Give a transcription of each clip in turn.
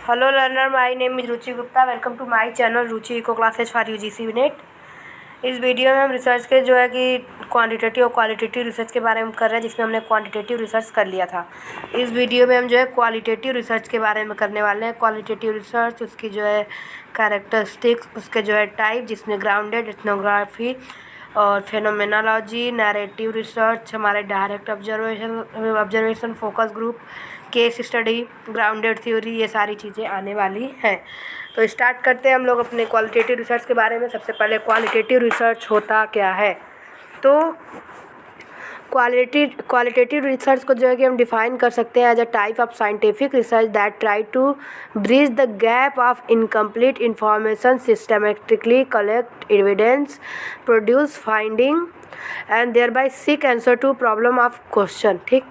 Hello learner, my name is Ruchi Gupta. Welcome to my channel Ruchi eco classes for UGC NET. इस video में हम research के जो है कि क्वांटिटेटिव और क्वालिटेटिव रिसर्च के बारे में कर रहे हैं, जिसमें हमने क्वांटिटेटिव रिसर्च कर लिया था. इस वीडियो में हम जो है क्वालिटेटिव रिसर्च के बारे में करने वाले हैं. क्वालिटेटिव रिसर्च, उसकी जो है कैरेक्टरिस्टिक्स, उसके जो है टाइप, जिसमें ग्राउंडेड, एथनोग्राफी और फेनोमेनोलॉजी, नैरेटिव रिसर्च, हमारे direct observation, focus group, case study, grounded theory, ये सारी चीज़ें आने वाली हैं. तो स्टार्ट करते हैं हम लोग अपने क्वालिटेटिव रिसर्च के बारे में. सबसे पहले क्वालिटेटिव रिसर्च होता क्या है. तो क्वालिटेटिव रिसर्च को जो है कि हम डिफाइन कर सकते हैं as a type of scientific research that try to bridge the gap of incomplete information, systematically collect evidence, produce finding and thereby seek answer to problem of question. ठीक,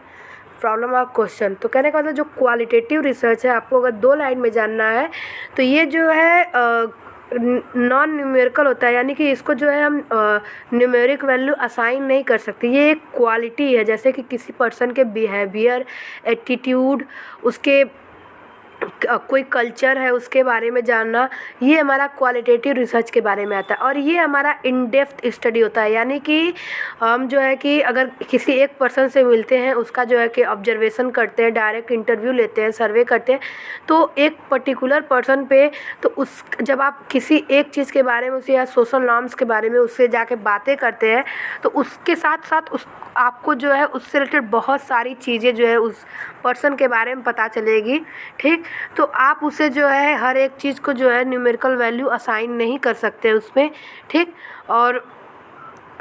problem of question. तो कहने का मतलब जो qualitative research है, आपको अगर 2 line में जानना है तो ये जो है नॉन न्यूमेरिकल होता है, यानी कि इसको जो है हम न्यूमेरिक वैल्यू असाइन नहीं कर सकते. ये एक क्वालिटी है, जैसे कि किसी पर्सन के बिहेवियर, एटीट्यूड, उसके कोई कल्चर है, उसके बारे में जानना, ये हमारा क्वालिटेटिव रिसर्च के बारे में आता है. और ये हमारा इन डेप्थ स्टडी होता है, यानी कि हम जो है कि अगर किसी एक पर्सन से मिलते हैं, उसका जो है कि ऑब्जर्वेशन करते हैं, डायरेक्ट इंटरव्यू लेते हैं, सर्वे करते हैं, तो एक पर्टिकुलर पर्सन पे, तो उस जब आप किसी एक चीज़ के बारे में, उसे या सोशल नॉर्म्स के बारे में उससे जाके बातें करते हैं, तो उसके साथ साथ उस आपको जो है उससे रिलेटेड बहुत सारी चीज़ें जो है उस पर्सन के बारे में पता चलेगी. ठीक, तो आप उसे जो है हर एक चीज़ को जो है न्यूमेरिकल वैल्यू असाइन नहीं कर सकते उसमें. ठीक, और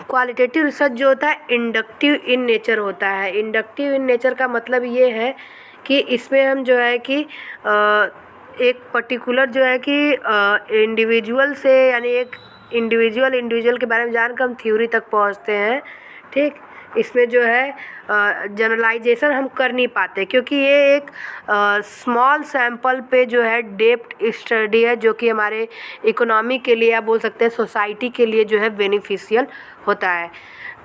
क्वालिटेटिव रिसर्च जो होता है इंडक्टिव इन नेचर होता है. इंडक्टिव इन नेचर का मतलब ये है कि इसमें हम जो है कि एक पर्टिकुलर जो है कि इंडिविजुअल से, यानी एक इंडिविजुअल के बारे में जानकर हम थ्योरी तक पहुंचते हैं. ठीक, इसमें जो है जनरलाइजेशन हम कर नहीं पाते, क्योंकि ये एक स्मॉल सैम्पल पे जो है डेप्थ स्टडी है, जो कि हमारे इकोनॉमी के लिए, आप बोल सकते हैं सोसाइटी के लिए जो है बेनिफिशियल होता है.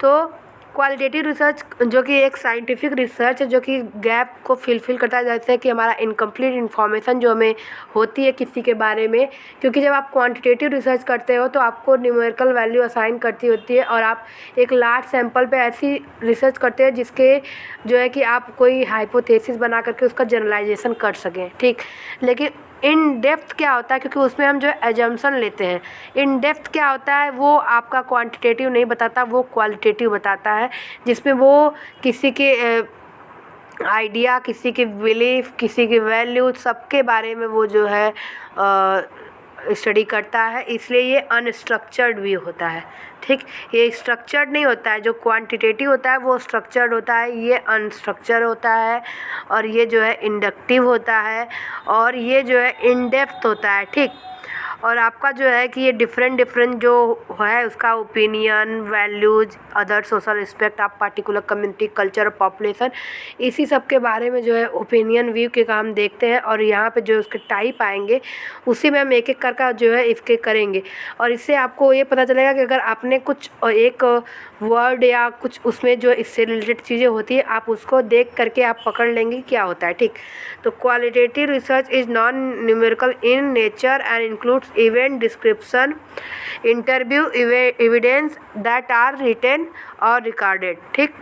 तो क्वालिटेटिव रिसर्च जो कि एक साइंटिफिक रिसर्च है, जो कि गैप को फिलफिल करता है, जैसे कि हमारा इनकम्प्लीट इन्फॉर्मेशन जो हमें होती है किसी के बारे में. क्योंकि जब आप क्वांटिटेटिव रिसर्च करते हो तो आपको न्यूमेरिकल वैल्यू असाइन करती होती है, और आप एक लार्ज सैंपल पे ऐसी रिसर्च करते हैं जिसके जो है कि आप कोई हाइपोथेसिस बना करके उसका जनरलाइजेशन कर सकें. ठीक, लेकिन इन डेप्थ क्या होता है, क्योंकि उसमें हम जो एजम्पशन लेते हैं. इन डेप्थ क्या होता है, वो आपका क्वांटिटेटिव नहीं बताता, वो क्वालिटेटिव बताता है, जिसमें वो किसी के आइडिया, किसी के बिलीफ, किसी के वैल्यू, सबके बारे में वो जो है स्टडी करता है. इसलिए ये अनस्ट्रक्चर्ड भी होता है. ठीक, ये स्ट्रक्चर्ड नहीं होता है. जो क्वांटिटेटिव होता है वो स्ट्रक्चर्ड होता है, ये अनस्ट्रक्चर्ड होता है, और ये जो है इंडक्टिव होता है, और ये जो है इन डेप्थ होता है. ठीक, और आपका जो है कि ये डिफरेंट जो है उसका opinion, values, other social aspect of particular community, culture, population, इसी सब के बारे में जो है ओपिनियन व्यू के काम देखते हैं. और यहाँ पे जो उसके टाइप आएंगे उसी में हम एक एक करके जो है इसके करेंगे. और इससे आपको ये पता चलेगा कि अगर आपने कुछ एक वर्ड या कुछ उसमें जो इससे रिलेटेड चीज़ें होती है, आप उसको देख करके आप पकड़ लेंगे क्या होता है. ठीक, तो qualitative research is non numerical in nature and includes event description, interview, evidence that are written or recorded. ठीक,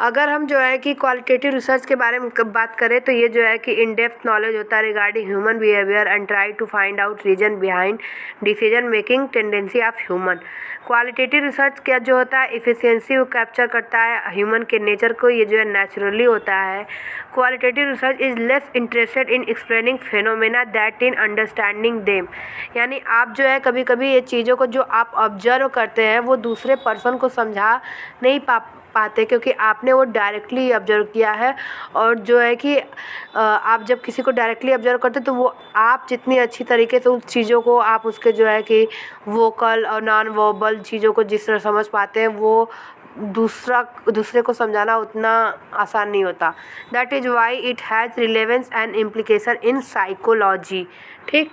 अगर हम जो है कि क्वालिटेटिव रिसर्च के बारे में बात करें तो ये जो है कि इन डेप्थ नॉलेज होता है regarding human behaviour and try to find out reason behind decision making tendency of human. Qualitative research क्या जो होता है इफिशिएंसी को कैप्चर करता है ह्यूमन के नेचर को, ये जो है नेचुरली होता है. Qualitative research is less interested in explaining phenomena that in understanding them. यानी आप जो है कभी कभी ये चीज़ों को जो आप ऑब्जर्व करते हैं वो दूसरे पर्सन को समझा नहीं पाते, क्योंकि आपने वो डायरेक्टली ऑब्जर्व किया है. और जो है कि आप जब किसी को डायरेक्टली ऑब्जर्व करते तो वो आप जितनी अच्छी तरीके से उस चीज़ों को आप उसके जो है कि वोकल और नॉन वर्बल चीज़ों को जिस तरह समझ पाते हैं, वो दूसरे को समझाना उतना आसान नहीं होता. That is why it has relevance and implication in psychology. ठीक,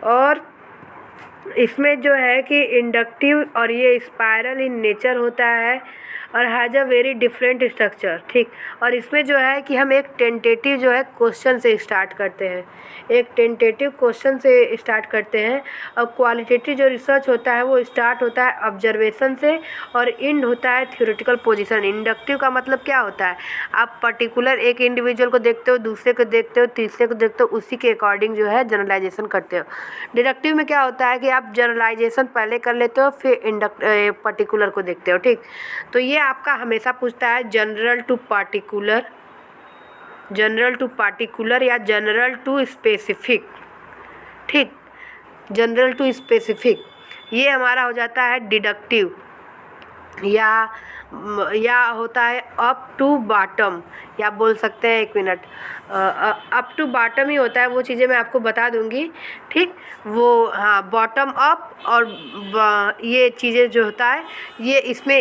और इसमें जो है कि इंडक्टिव और ये स्पायरल इन नेचर होता है. और has a very different structure, ठीक। और इसमें जो है कि हम एक टेंटेटिव जो है क्वेश्चन से स्टार्ट करते हैं, एक टेंटेटिव क्वेश्चन से स्टार्ट करते हैं। और क्वालिटेटिव जो रिसर्च होता है वो स्टार्ट होता है ऑब्जर्वेशन से और एंड होता है थ्योरेटिकल पोजीशन। इंडक्टिव का मतलब क्या होता है, आप पर्टिकुलर एक इंडिविजुअल को देखते हो, दूसरे को देखते हो, तीसरे को देखते हो, उसी के अकॉर्डिंग जो है जनरलाइजेशन करते हो। डिडक्टिव में क्या होता है कि आप जनरलाइजेशन पहले कर लेते हो, फिर पर्टिकुलर को देखते हो, ठीक। तो ये आपका हमेशा पूछता है general to particular, general to particular या जनरल टू स्पेसिफिक, ठीक। जनरल टू स्पेसिफिक ये हमारा हो जाता है डिडक्टिव। या होता है अप टू बॉटम, या बोल सकते हैं, एक मिनट, अप टू बॉटम ही होता है, वो चीज़ें मैं आपको बता दूंगी, ठीक। वो हाँ, बॉटम अप और ये चीज़ें जो होता है ये इसमें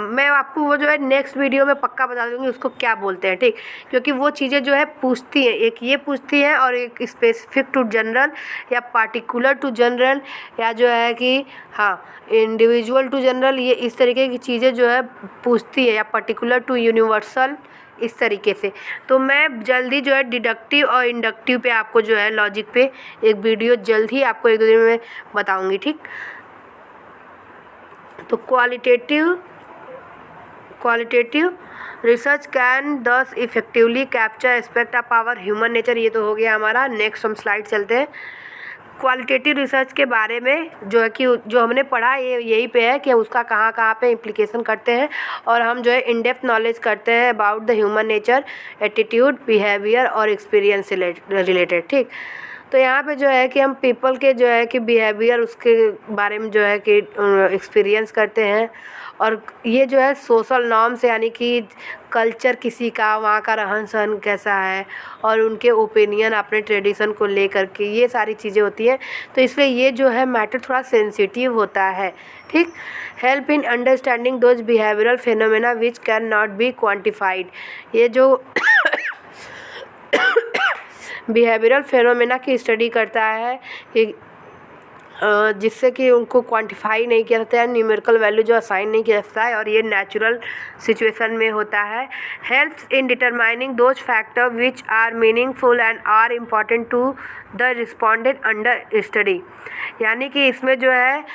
मैं आपको वो जो है नेक्स्ट वीडियो में पक्का बता दूंगी उसको क्या बोलते हैं, ठीक। क्योंकि वो चीज़ें जो है पूछती हैं, एक ये पूछती हैं और एक स्पेसिफिक टू जनरल या पार्टिकुलर टू जनरल, या जो है कि हाँ इंडिविजुअल टू जनरल, ये इस तरीके की चीज़ें जो है पूछती है, या पर्टिकुलर टू यूनिवर्सल, इस तरीके से। तो मैं जल्दी जो है डिडक्टिव और इंडक्टिव पे आपको जो है लॉजिक पे एक वीडियो जल्द ही आपको एक दो दिन में बताऊंगी, ठीक। तो qualitative research can thus effectively capture aspect of our human nature, ये तो हो गया हमारा। नेक्स्ट हम स्लाइड चलते हैं। क्वालिटेटिव रिसर्च के बारे में जो है कि जो हमने पढ़ा ये यही पे है कि उसका कहाँ कहाँ पे इम्प्लीकेशन करते हैं, और हम जो है इन डेप्थ नॉलेज करते हैं about the human nature, attitude, behaviour और एक्सपीरियंस रिलेटेड, ठीक। तो यहाँ पे जो है कि हम पीपल के जो है कि बिहेवियर उसके बारे में जो है कि एक्सपीरियंस करते हैं, और ये जो है सोशल नॉर्म्स यानी कि कल्चर किसी का, वहाँ का रहन सहन कैसा है, और उनके ओपिनियन अपने ट्रेडिशन को लेकर के, ये सारी चीज़ें होती हैं। तो इसलिए ये जो है मैटर थोड़ा सेंसिटिव होता है, ठीक। Help in understanding those behavioural phenomena which can not be quantified, ये जो बिहेवियरल फिनोमेना की स्टडी करता है कि जिससे कि उनको क्वांटिफाई नहीं किया जाता है, न्यूमेरिकल वैल्यू जो असाइन नहीं किया जाता है, और ये नेचुरल सिचुएशन में होता है। Helps in determining those factor which are meaningful and are important to the respondent under study, यानी कि इसमें जो है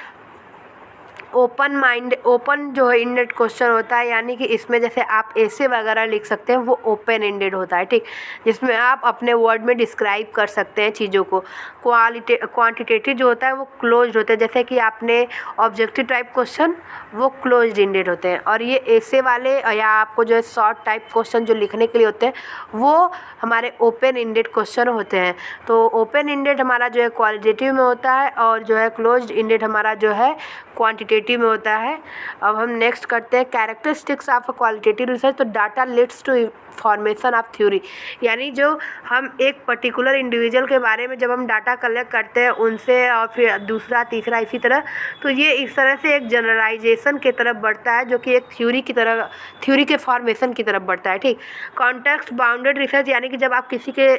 ओपन जो है इंडेड क्वेश्चन होता है, यानी कि इसमें जैसे आप ऐसे वगैरह लिख सकते हैं, वो ओपन एंडेड होता है, ठीक। जिसमें आप अपने वर्ड में डिस्क्राइब कर सकते हैं चीज़ों को। क्वांटिटेटिव जो होता है वो क्लोज्ड होता है, जैसे कि आपने ऑब्जेक्टिव टाइप क्वेश्चन, वो क्लोज्ड इंडेड होते हैं। और ये ऐसे वाले या आपको जो है शॉर्ट टाइप क्वेश्चन जो लिखने के लिए होते हैं, वो हमारे ओपन इंडेड क्वेश्चन होते हैं। तो ओपन इंडेड हमारा जो है क्वालिटेटिव में होता है, और जो है क्लोज्ड इंडेड हमारा जो है क्वांटिटेटिव में होता है। अब हम नेक्स्ट करते हैं कैरेक्टरिस्टिक्स ऑफ क्वालिटेटिव रिसर्च। तो data leads to formation of theory, यानी जो हम एक पर्टिकुलर इंडिविजुअल के बारे में जब हम डाटा कलेक्ट करते हैं उनसे, और फिर दूसरा तीसरा इसी तरह, तो ये इस तरह से एक जनरलाइजेशन की तरफ बढ़ता है, जो कि एक थ्योरी की तरह, थ्योरी के फॉर्मेशन की तरफ बढ़ता है, ठीक। कॉन्टेक्स्ट बाउंडेड रिसर्च, यानी कि जब आप किसी के,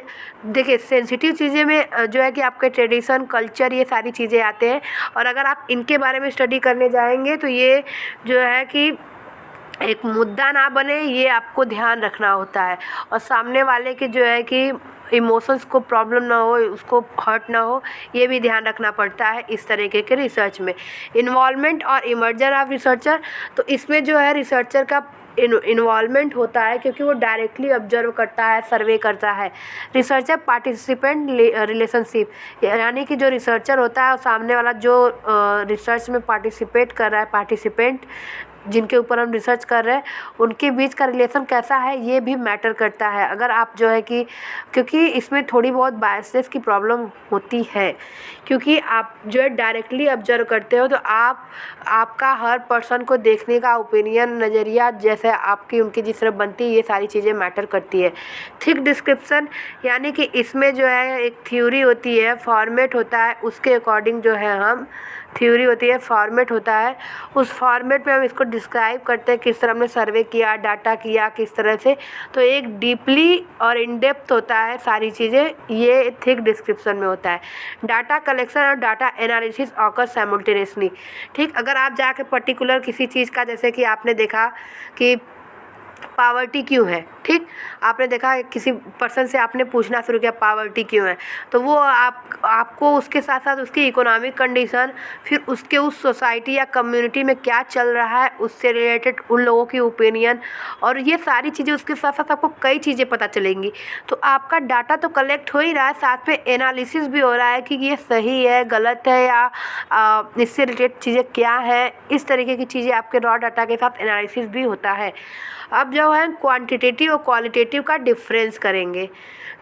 देखिए सेंसिटिव चीज़ें में जो है कि आपके ट्रेडिशन, कल्चर, ये सारी चीज़ें आते हैं, और अगर आप इनके बारे में स्टडी करने जाएंगे तो ये जो है कि एक मुद्दा ना बने, ये आपको ध्यान रखना होता है। और सामने वाले के जो है कि इमोशंस को प्रॉब्लम ना हो, उसको हर्ट ना हो, ये भी ध्यान रखना पड़ता है इस तरीके के रिसर्च में। इन्वॉल्वमेंट और इमर्जन ऑफ रिसर्चर, तो इसमें जो है रिसर्चर का इन्वॉल्वमेंट होता है, क्योंकि वो डायरेक्टली ऑब्जर्व करता है, सर्वे करता है। रिसर्चर पार्टिसिपेंट रिलेशनशिप, यानी कि जो रिसर्चर होता है और सामने वाला जो रिसर्च में पार्टिसिपेट कर रहा है, पार्टिसिपेंट जिनके ऊपर हम रिसर्च कर रहे हैं, उनके बीच का रिलेशन कैसा है, ये भी मैटर करता है। अगर आप जो है कि, क्योंकि इसमें थोड़ी बहुत बायसनेस की प्रॉब्लम होती है, क्योंकि आप जो है डायरेक्टली ऑब्जर्व करते हो, तो आपका हर पर्सन को देखने का ओपिनियन, नज़रिया, जैसे आपकी उनकी जिस तरह बनती है, ये सारी चीज़ें मैटर करती है। थिक डिस्क्रिप्शन, यानी कि इसमें जो है एक थ्योरी होती है, फॉर्मेट होता है, उसके अकॉर्डिंग जो है हम, थ्योरी होती है, फॉर्मेट होता है, उस फॉर्मेट में हम इसको डिस्क्राइब करते हैं किस तरह हमने सर्वे किया, डाटा किया किस तरह से, तो एक डीपली और इन डेप्थ होता है सारी चीज़ें, ये थिक डिस्क्रिप्शन में होता है। डाटा कलेक्शन और डाटा एनालिसिस ऑकर साइमल्टेनियसली। ठीक, अगर आप जाके पर्टिकुलर किसी चीज़ का, जैसे कि आपने देखा कि पावर्टी क्यों है, ठीक, आपने देखा किसी पर्सन से आपने पूछना शुरू किया पावर्टी क्यों है, तो वो आपको उसके साथ साथ उसकी इकोनॉमिक कंडीशन, फिर उसके उस सोसाइटी या कम्युनिटी में क्या चल रहा है उससे रिलेटेड उन लोगों की ओपिनियन, और ये सारी चीज़ें उसके साथ साथ आपको कई चीज़ें पता चलेंगी। तो आपका डाटा तो कलेक्ट हो ही रहा है, साथ में एनालिसिस भी हो रहा है कि ये सही है गलत है या इससे रिलेटेड चीज़ें क्या है, इस तरीके की चीज़ें आपके रॉ डाटा के साथ एनालिसिस भी होता है। अब जो है क्वांटिटेटिव और क्वालिटेटिव का डिफरेंस करेंगे।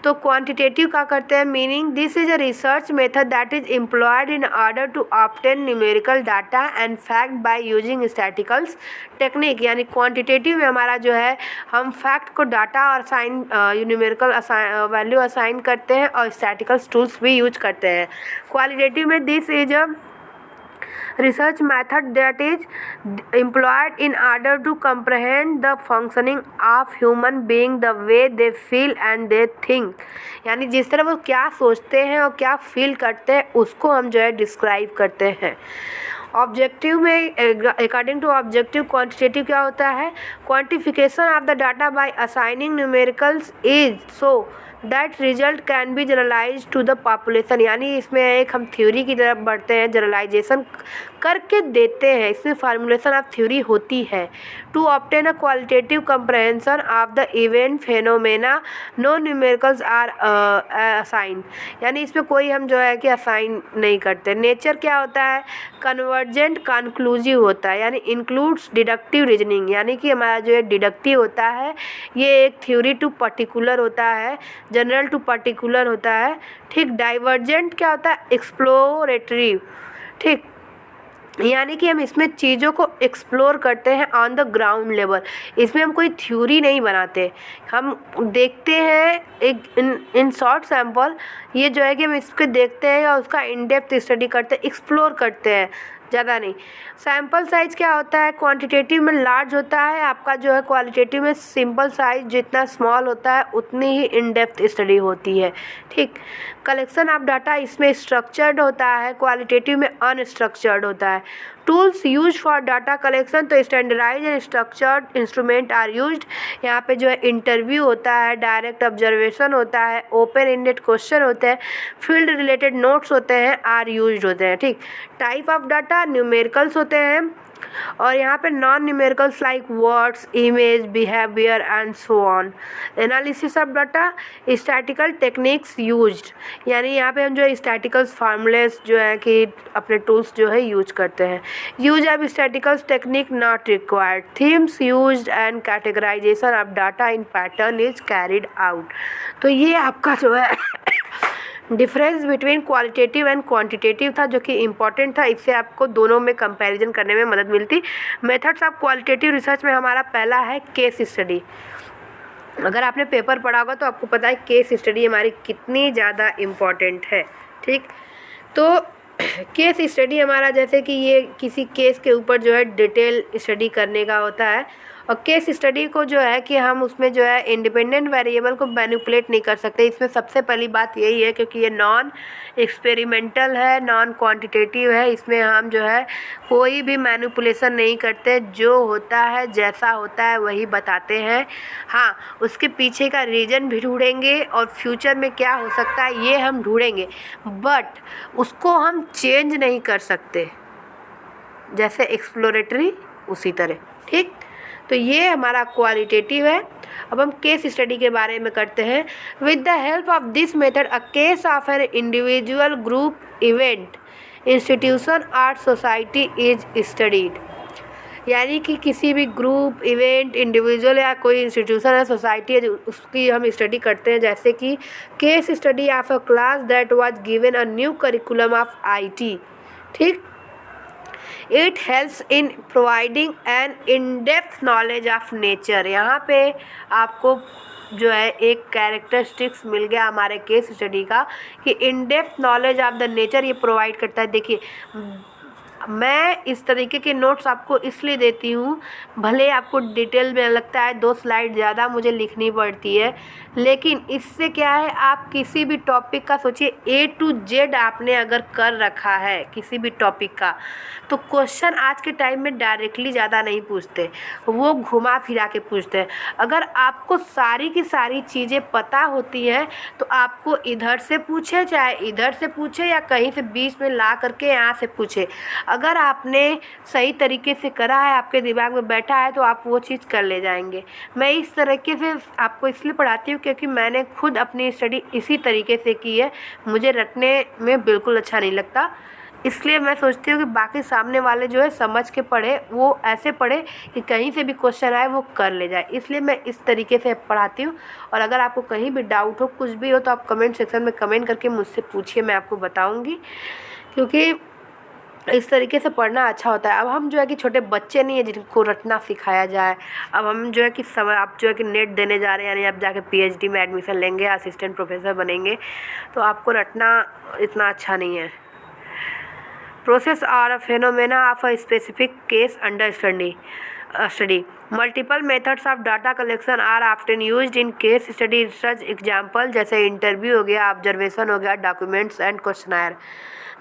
तो क्वांटिटेटिव का करते हैं, meaning this is a research method that is employed in order to obtain numerical data and fact by using statisticals technique. यानी क्वांटिटेटिव में हमारा जो है हम फैक्ट को डाटा और साइन न्यूमेरिकल वैल्यू असाइन करते हैं और स्टैटिकल्स टूल्स भी यूज करते हैं। क्वालिटेटिव में this is a research method that is employed in order to comprehend the functioning of human being, the way they feel and they think। यानी जिस तरह वो क्या सोचते हैं और क्या फील करते हैं उसको हम जो है डिस्क्राइब करते हैं। ऑब्जेक्टिव में अकॉर्डिंग टू ऑब्जेक्टिव क्वांटिटेटिव क्या होता है, quantification of the data by assigning numericals is so that result can be generalize to the population. यानी इसमें एक हम थ्योरी की तरफ बढ़ते हैं, जनरलाइजेशन करके देते हैं, इसमें फार्मूलेशन ऑफ थ्योरी होती है। To obtain a qualitative comprehension of the event phenomena no numericals are assign. यानी इसमें कोई हम जो है कि असाइन नहीं करते। नेचर क्या होता है, कन्वर्जेंट कंक्लूसिव होता है, यानी इंक्लूड्स डिडक्टिव रीजनिंग। यानी कि हमारा जो है डिडक्टिव होता है, ये एक थ्योरी टू पर्टिकुलर होता है, जनरल टू पर्टिकुलर होता है। ठीक, डाइवर्जेंट क्या होता है, एक्सप्लोरेटरी। ठीक, यानी कि हम इसमें चीज़ों को एक्सप्लोर करते हैं ऑन द ग्राउंड लेवल। इसमें हम कोई थ्योरी नहीं बनाते, हम देखते हैं एक इन शॉर्ट सैम्पल, ये जो है कि हम इसको देखते हैं और उसका इन डेप्थ स्टडी करते हैं, एक्सप्लोर करते हैं, ज़्यादा नहीं। सैम्पल साइज़ क्या होता है, क्वांटिटेटिव में लार्ज होता है आपका जो है, क्वालिटेटिव में सिंपल साइज जितना स्मॉल होता है उतनी ही इन डेप्थ स्टडी होती है। ठीक, कलेक्शन ऑफ डाटा इसमें स्ट्रक्चर्ड होता है, क्वालिटेटिव में अनस्ट्रक्चर्ड होता है। Tools use for data collection, तो standardize and structured instrument are used. यहाँ पे जो है इंटरव्यू होता है, डायरेक्ट ऑब्जर्वेशन होता है, ओपन एंडेड क्वेश्चन होते हैं, फील्ड रिलेटेड नोट्स होते हैं, आर यूज्ड होते हैं। ठीक, टाइप ऑफ डाटा न्यूमेरिकल्स होते हैं, और यहाँ पे non numericals like words, image, behaviour and so on. Analysis of data statistical techniques used, यानी यहाँ पे हम जो है स्टैटिकल्स फार्मूलेस जो है कि अपने टूल्स जो है यूज करते हैं। Use of statisticals technique not required, themes used and categorization of data in pattern is carried out. तो ये आपका जो है difference between qualitative and quantitative था, जो कि इम्पॉर्टेंट था, इससे आपको दोनों में कंपैरिजन करने में मदद मिलती। मेथड्स ऑफ क्वालिटेटिव रिसर्च में हमारा पहला है केस स्टडी। अगर आपने पेपर पढ़ा होगा तो आपको पता है केस स्टडी हमारी कितनी ज़्यादा इम्पॉर्टेंट है। ठीक, तो केस स्टडी हमारा जैसे कि ये किसी केस के ऊपर जो है डिटेल स्टडी करने का होता है, और केस स्टडी को जो है कि हम उसमें जो है इंडिपेंडेंट वेरिएबल को मैनिपुलेट नहीं कर सकते। इसमें सबसे पहली बात यही है, क्योंकि ये नॉन एक्सपेरिमेंटल है, नॉन क्वांटिटेटिव है, इसमें हम जो है कोई भी मैनिपुलेशन नहीं करते, जो होता है जैसा होता है वही बताते हैं। हाँ, उसके पीछे का रीज़न भी ढूंढेंगे और फ्यूचर में क्या हो सकता है ये हम ढूंढेंगे, बट उसको हम चेंज नहीं कर सकते, जैसे एक्सप्लोरेटरी उसी तरह। ठीक, तो ये हमारा क्वालिटेटिव है। अब हम केस स्टडी के बारे में करते हैं। With the help of this method a case of an individual, group, event, institution और सोसाइटी इज स्टडीड। यानी कि किसी भी ग्रुप, इवेंट, इंडिविजुअल या कोई इंस्टीट्यूशन है, सोसाइटी है, उसकी हम स्टडी करते हैं। जैसे कि case study of a class that was given a new curriculum of IT। ठीक, it helps in providing N in depth knowledge of nature. यहाँ पे आपको जो है एक कैरेक्टरिस्टिक्स मिल गया हमारे केस स्टडी का कि in depth knowledge of the nature ये प्रोवाइड करता है। देखिए, मैं इस तरीके के नोट्स आपको इसलिए देती हूँ, भले आपको डिटेल में लगता है 2 स्लाइड ज़्यादा मुझे लिखनी पड़ती है, लेकिन इससे क्या है, आप किसी भी टॉपिक का सोचिए A to Z आपने अगर कर रखा है किसी भी टॉपिक का, तो क्वेश्चन आज के टाइम में डायरेक्टली ज़्यादा नहीं पूछते, वो घुमा फिरा के पूछते हैं। अगर आपको सारी की सारी चीज़ें पता होती हैं तो आपको इधर से पूछे चाहे इधर से पूछे या कहीं से बीच में ला करके यहाँ से पूछे, अगर आपने सही तरीके से करा है, आपके दिमाग में बैठा है, तो आप वो चीज़ कर ले जाएंगे। मैं इस तरीके से आपको इसलिए पढ़ाती हूँ क्योंकि मैंने खुद अपनी स्टडी इसी तरीके से की है। मुझे रटने में बिल्कुल अच्छा नहीं लगता, इसलिए मैं सोचती हूँ कि बाकी सामने वाले जो है समझ के पढ़े, वो ऐसे पढ़े कि कहीं से भी क्वेश्चन आए वो कर ले जाए, इसलिए मैं इस तरीके से पढ़ाती हूँ। और अगर आपको कहीं भी डाउट हो, कुछ भी हो, तो आप कमेंट सेक्शन में कमेंट करके मुझसे पूछिए, मैं आपको बताऊँगी, क्योंकि इस तरीके से पढ़ना अच्छा होता है। अब हम जो है कि छोटे बच्चे नहीं है जिनको रटना सिखाया जाए। अब हम जो है कि समय, आप जो है कि नेट देने जा रहे हैं, यानी आप जाके PhD में एडमिशन लेंगे, असिस्टेंट प्रोफेसर बनेंगे, तो आपको रटना इतना अच्छा नहीं है। Process or a phenomena of a specific case under study. Multiple methods of data collection are often used in case study research. Example जैसे इंटरव्यू हो गया, ऑब्जर्वेशन हो गया, documents and questionnaire.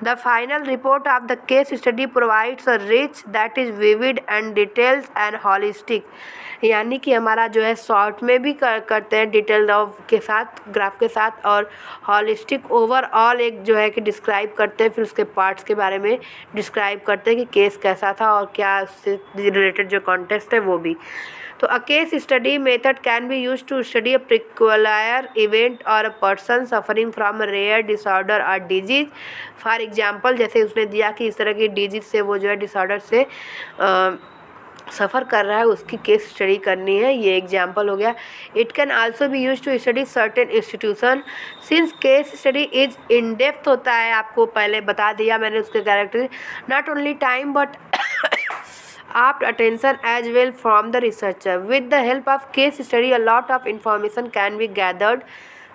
The final report of the case study provides a rich, that is vivid and details and holistic, यानी कि हमारा जो है शॉर्ट में भी करते हैं डिटेल के साथ, ग्राफ के साथ, और हॉलिस्टिक ओवरऑल एक जो है कि डिस्क्राइब करते हैं, फिर उसके पार्ट्स के बारे में डिस्क्राइब करते हैं कि केस कैसा था और क्या उससे रिलेटेड जो कॉन्टेक्स्ट है वो भी। तो a case study method can be use to study a particular event or a person suffering from rare disorder or disease. For example जैसे उसने दिया कि इस तरह की डिजीज से, वो जो है डिसऑर्डर से सफ़र कर रहा है, उसकी केस स्टडी करनी है, ये एग्जांपल हो गया। It can also be use to study certain institution. Since case study is in depth होता है, आपको पहले बता दिया मैंने उसके character, not only time but apt attention as well from the researcher. With the help of case study, a lot of information can be gathered.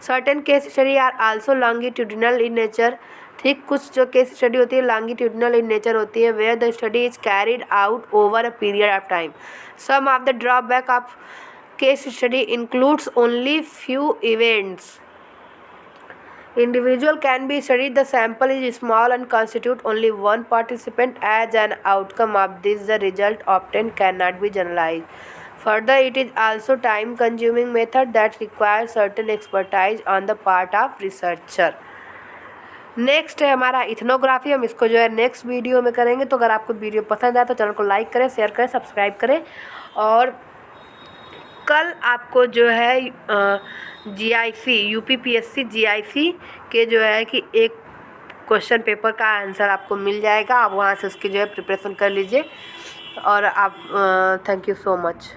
Certain case study are also longitudinal in nature. ठीक, कुछ जो case study होती है longitudinal इन nature होती है, where the study is carried out over a period of time. Some of the drawback of case study includes only few events. Individual can be studied. The sample is small and constitute only one participant. As an outcome of this, the result obtained cannot be generalized. Further, it is also time-consuming method that requires certain expertise on the part of researcher. Next है हमारा ethnography, हम इसको जो है next video में करेंगे। तो अगर आपको वीडियो पसंद आए तो चैनल को लाइक करें, शेयर करें, सब्सक्राइब करें। और कल आपको जो है GIC UPPSC GIC के जो है कि एक क्वेश्चन पेपर का आंसर आपको मिल जाएगा, आप वहाँ से उसकी जो है प्रिपरेशन कर लीजिए। और आप थैंक यू सो मच।